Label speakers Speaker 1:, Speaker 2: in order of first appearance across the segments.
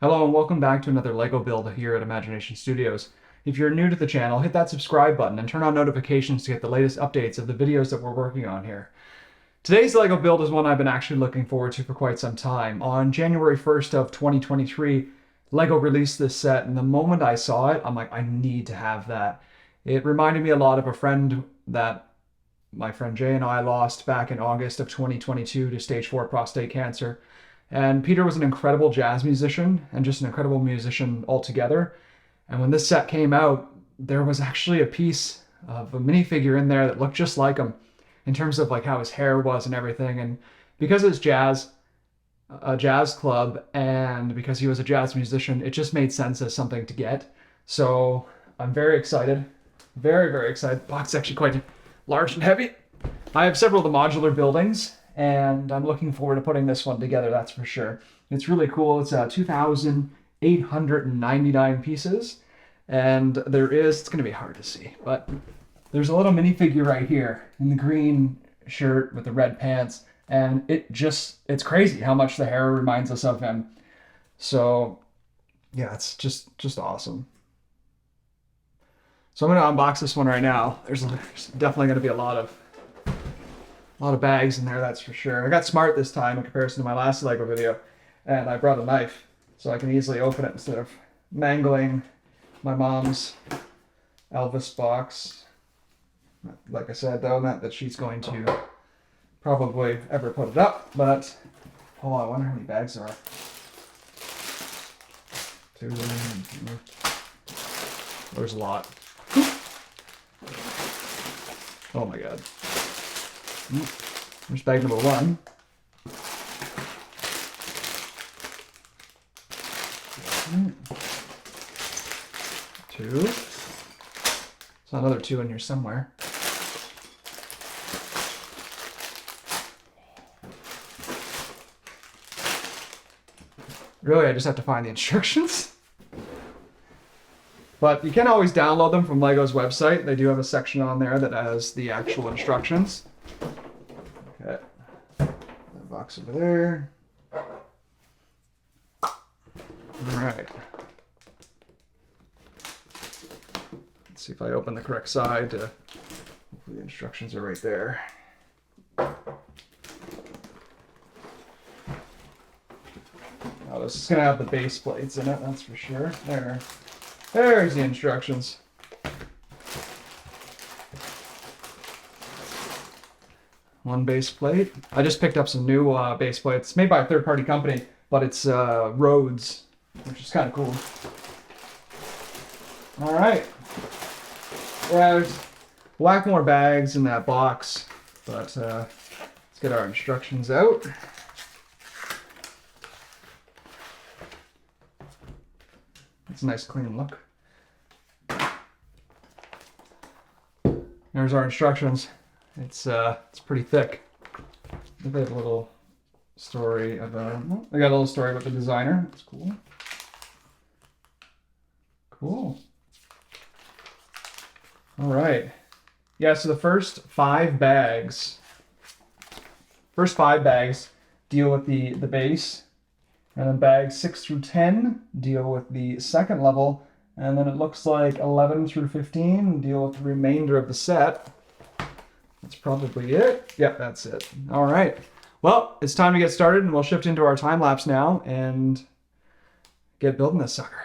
Speaker 1: Hello and welcome back to another LEGO build here at Imagination Studios. If you're new to the channel, hit that subscribe button and turn on notifications to get the latest updates of the videos that we're working on here. Today's LEGO build is one I've been actually looking forward to for quite some time. On January 1st of 2023, LEGO released this set, and the moment I saw it, I'm like, I need to have that. It reminded me a lot of a friend that my friend Jay and I lost back in August of 2022 to stage 4 prostate cancer. And Peter was an incredible jazz musician and just an incredible musician altogether. And when this set came out, there was actually a piece of a minifigure in there that looked just like him in terms of like how his hair was and everything. And because it's a jazz club, and because he was a jazz musician, it just made sense as something to get. So I'm very excited. Very, very excited. The box is actually quite large and heavy. I have several of the modular buildings, and I'm looking forward to putting this one together, that's for sure. It's really cool. It's 2,899 pieces, and it's going to be hard to see, but there's a little minifigure right here in the green shirt with the red pants, and it's crazy how much the hair reminds us of him. So yeah, it's just awesome. So I'm going to unbox this one right now. There's definitely going to be a lot of bags in there, that's for sure. I got smart this time in comparison to my last LEGO video, and I brought a knife so I can easily open it instead of mangling my mom's Elvis box. Like I said, though, not that she's going to probably ever put it up, but hold on, I wonder how many bags there are. 2, there's a lot. Oh my god. There's bag number 1. Two. There's another 2 in here somewhere. Really, I just have to find the instructions. But you can always download them from LEGO's website. They do have a section on there that has the actual instructions. Okay, that box over there. All right. Let's see if I open the correct side. Hopefully the instructions are right there. Oh, this is gonna have the base plates in it, that's for sure. There's the instructions. One base plate. I just picked up some new base plates. It's made by a third-party company, but it's Rhodes, which is kind of cool. All right. Yeah, there's a lot more bags in that box, but let's get our instructions out. It's a nice clean look. There's our instructions. It's pretty thick. They have a little story about. They got a little story about the designer. That's cool. Cool. All right. Yeah. So the first 5 bags deal with the base, and then bags 6 through 10 deal with the second level. And then it looks like 11 through 15 deal with the remainder of the set. That's probably it. Yep, that's it. All right. Well, it's time to get started, and we'll shift into our time lapse now and get building this sucker.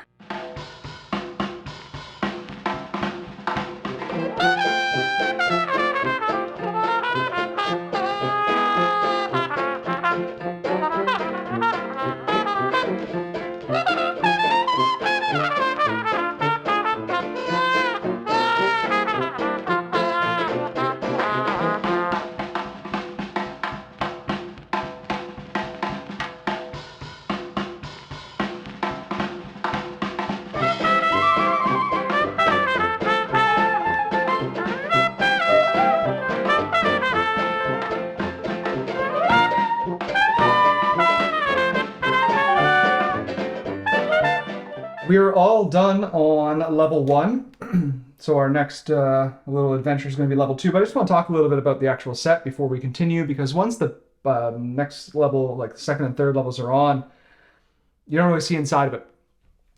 Speaker 1: We're all done on level 1. So our next little adventure is going to be level 2. But I just want to talk a little bit about the actual set before we continue, because once the next level, like the second and third levels are on, you don't really see inside of it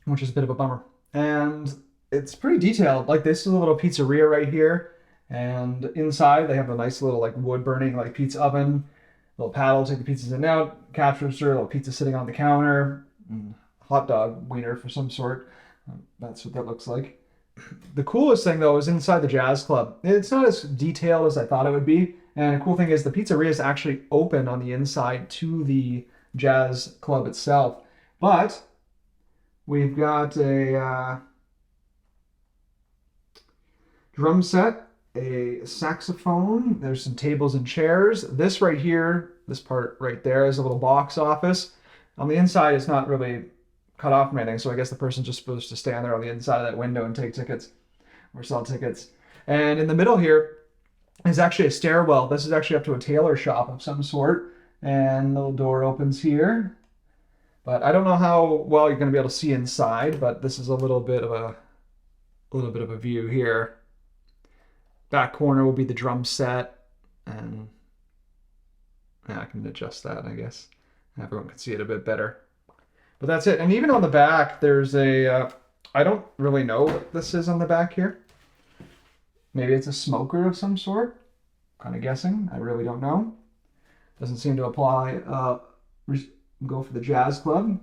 Speaker 1: which is a bit of a bummer. And it's pretty detailed. Like, this is a little pizzeria right here. And inside they have a nice little like wood burning like pizza oven, little paddle, take the pizzas in and out, cash register, little pizza sitting on the counter, hot dog wiener for some sort. That's what that looks like. The coolest thing though is inside the jazz club. It's not as detailed as I thought it would be. And the cool thing is the pizzeria is actually open on the inside to the jazz club itself. But we've got a drum set, a saxophone. There's some tables and chairs. This right here, this part right there is a little box office. On the inside, it's not really cut off from anything, so I guess the person's just supposed to stand there on the inside of that window and take tickets or sell tickets. And in the middle here is actually a stairwell. This is actually up to a tailor shop of some sort. And the little door opens here. But I don't know how well you're going to be able to see inside, but this is a little bit of a view here. Back corner will be the drum set, and yeah, I can adjust that, I guess. Everyone can see it a bit better. But that's it. And even on the back, there's a, I don't really know what this is on the back here. Maybe it's a smoker of some sort. Kind of guessing. I really don't know. Doesn't seem to apply. Go for the jazz club.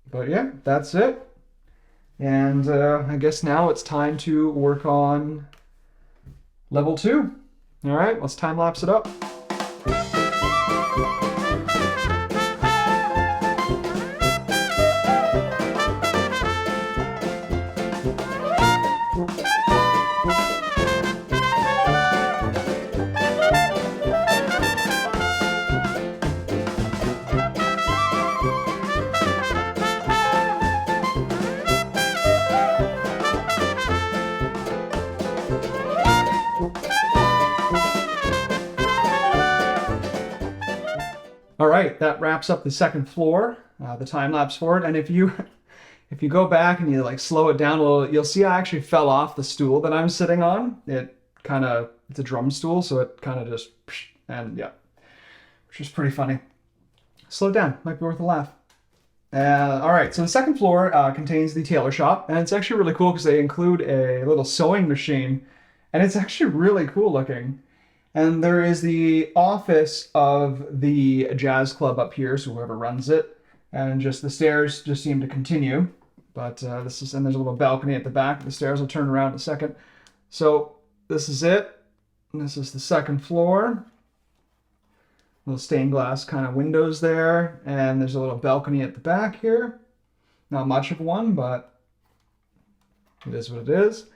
Speaker 1: But yeah, that's it. And I guess now it's time to work on level 2. All right, let's time lapse it up. All right, that wraps up the second floor, the time lapse for it. And if you go back and you like slow it down a little, you'll see I actually fell off the stool that I'm sitting on. It's a drum stool, so it kind of just, and yeah, which is pretty funny. Slow it down, might be worth a laugh. All right, so the second floor contains the tailor shop, and it's actually really cool because they include a little sewing machine, and it's actually really cool looking. And there is the office of the jazz club up here, so whoever runs it, and just the stairs just seem to continue. But and there's a little balcony at the back. The stairs will turn around in a second. So this is it. And this is the second floor. Little stained glass kind of windows there, and there's a little balcony at the back here. Not much of one, but it is what it is.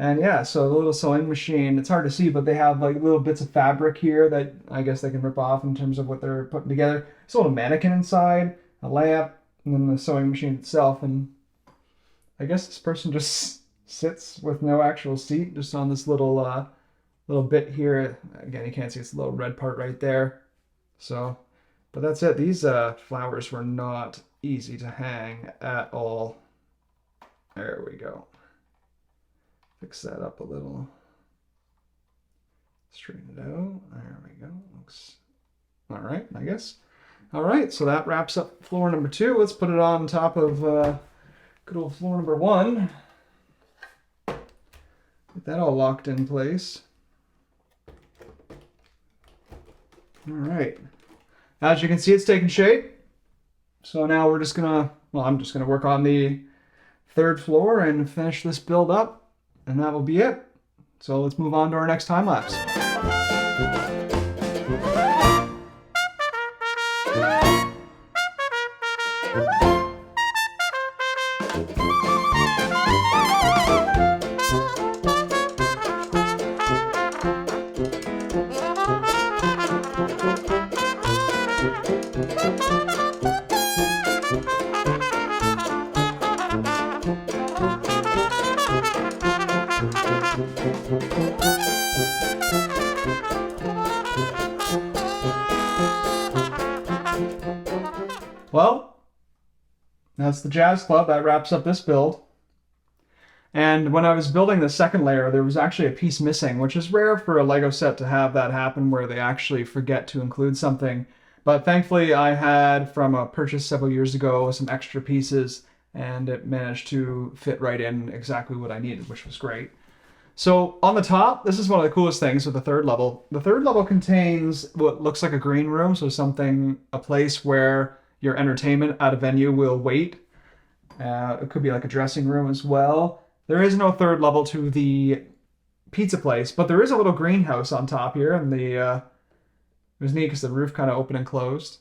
Speaker 1: And yeah, so the little sewing machine, it's hard to see, but they have like little bits of fabric here that I guess they can rip off in terms of what they're putting together. There's a little mannequin inside, a lamp, and then the sewing machine itself. And I guess this person just sits with no actual seat, just on this little bit here. Again, you can't see, it's a little red part right there. So, but that's it. These flowers were not easy to hang at all. There we go. Fix that up a little. Straighten it out. There we go. Looks all right, I guess. All right, so that wraps up floor number 2. Let's put it on top of good old floor number 1. Get that all locked in place. All right. As you can see, it's taking shape. So now we're just gonna, well, I'm just gonna work on the 3rd floor and finish this build up. And that will be it. So let's move on to our next time lapse. Well, that's the jazz club. That wraps up this build. And when I was building the second layer, there was actually a piece missing, which is rare for a Lego set to have that happen where they actually forget to include something. But thankfully I had, from a purchase several years ago, some extra pieces and it managed to fit right in exactly what I needed, which was great. So on the top, this is one of the coolest things with the third level. The third level contains what looks like a green room, so a place where your entertainment at a venue will wait. It could be like a dressing room as well. There is no third level to the pizza place, but there is a little greenhouse on top here, and it was neat because the roof kind of opened and closed.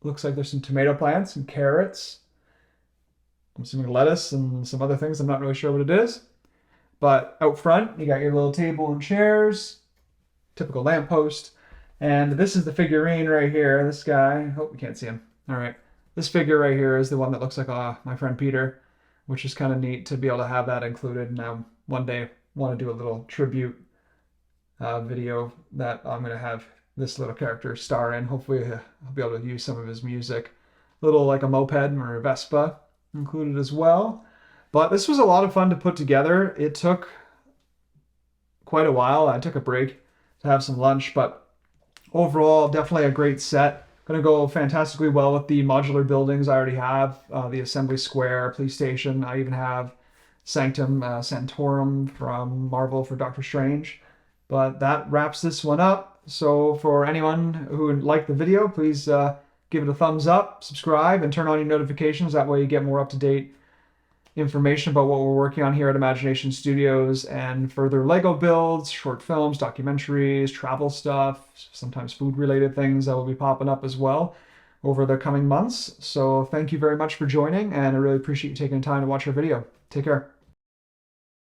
Speaker 1: Looks like there's some tomato plants and carrots. I'm assuming lettuce and some other things. I'm not really sure what it is. But out front, you got your little table and chairs, typical lamppost. And this is the figurine right here. This guy, I hope you can't see him. All right. This figure right here is the one that looks like my friend Peter, which is kind of neat to be able to have that included. Now, one day, I want to do a little tribute video that I'm going to have this little character star in. Hopefully, I'll be able to use some of his music. Little like a moped or a Vespa included as well. But this was a lot of fun to put together. It took quite a while. I took a break to have some lunch, but overall, definitely a great set. Going to go fantastically well with the modular buildings I already have. The Assembly Square, Police Station. I even have Sanctum Sanctorum from Marvel for Doctor Strange. But that wraps this one up. So for anyone who liked the video, please give it a thumbs up, subscribe, and turn on your notifications. That way you get more up-to-date information about what we're working on here at Imagination Studios and further Lego builds, short films, documentaries, travel stuff, sometimes food-related things that will be popping up as well over the coming months. So thank you very much for joining, and I really appreciate you taking the time to watch our video. Take care.